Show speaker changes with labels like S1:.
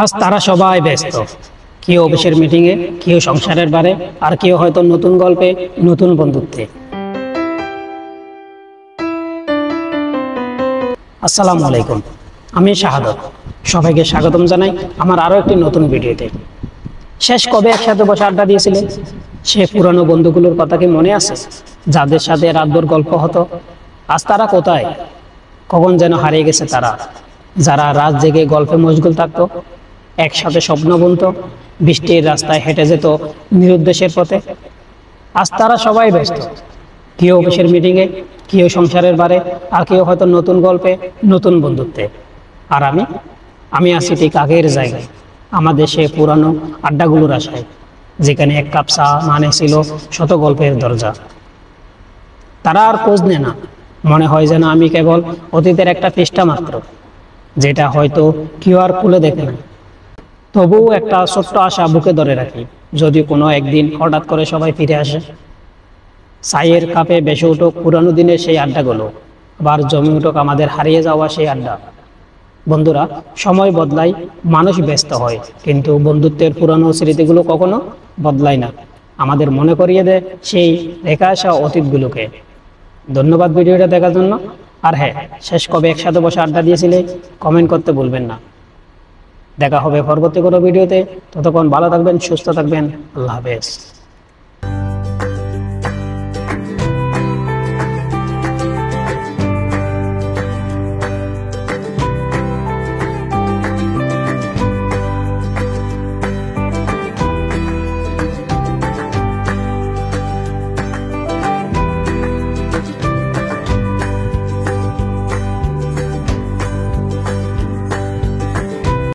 S1: আজ তারা সবাই ব্যস্ত, কেউ অফিসের মিটিংয়ে, কেউ সংসারের বারে, আর কেউ হয়তো নতুন গল্পে, নতুন বন্ধুত্বে। আসসালামু আলাইকুম, আমি শাহাদত। সবাইকে স্বাগতম জানাই আমার আরো একটি নতুন ভিডিওতে। শেষ কবে একসাথে বসে আড্ডা দিয়েছিলে? সে পুরানো বন্ধুগুলোর কথা কি মনে আছে, যাদের সাথে রাতভর গল্প হতো? আজ তারা কোথায়? কখন যেন হারিয়ে গেছে তারা, যারা রাত জেগে গল্পে মশগুল থাকতো, একসাথে স্বপ্ন বুনতো, বৃষ্টির রাস্তায় হেঁটে যেত নিরুদ্দেশের পথে। আজ তারা সবাই ব্যস্ত, কেউ অফিসের মিটিংয়ে, কেউ সংসারের বারে, আর কেউ হয়তো নতুন গল্পে, নতুন বন্ধুত্বে। আর আমি আছি ঠিক আগের জায়গায়, আমাদের সে পুরানো আড্ডাগুলোর আশায়, যেখানে এক কাপ চা মানে ছিল শত গল্পের দরজা। তারা আর খোঁজ নেয় না, মনে হয় যেন আমি কেবল অতীতের একটা পৃষ্ঠা মাত্র, যেটা হয়তো কেউ আর খুলে দেখে না। তবুও একটা ছোট্ট আশা বুকে ধরে রাখি, যদি কোনো একদিন হঠাৎ করে সবাই ফিরে আসে। চায়ের কাপে বেসে উঠুক পুরানো দিনের সেই আড্ডাগুলো, আবার জমে উঠুক আমাদের হারিয়ে যাওয়া সেই আড্ডা। বন্ধুরা, সময় বদলায়, মানুষ ব্যস্ত হয়, কিন্তু বন্ধুত্বের পুরানো স্মৃতিগুলো কখনো বদলায় না, আমাদের মনে করিয়ে দেয় সেই রেখে আসা অতীতগুলোকে। ধন্যবাদ ভিডিওটা দেখার জন্য। আর হ্যাঁ, শেষ কবে একসাথে বসে আড্ডা দিয়েছিলে কমেন্ট করতে ভুলবেন না। দেখা হবে পরবর্তী কোনো ভিডিওতে। ততক্ষণ ভালো থাকবেন, সুস্থ থাকবেন। আল্লাহ হাফেজ।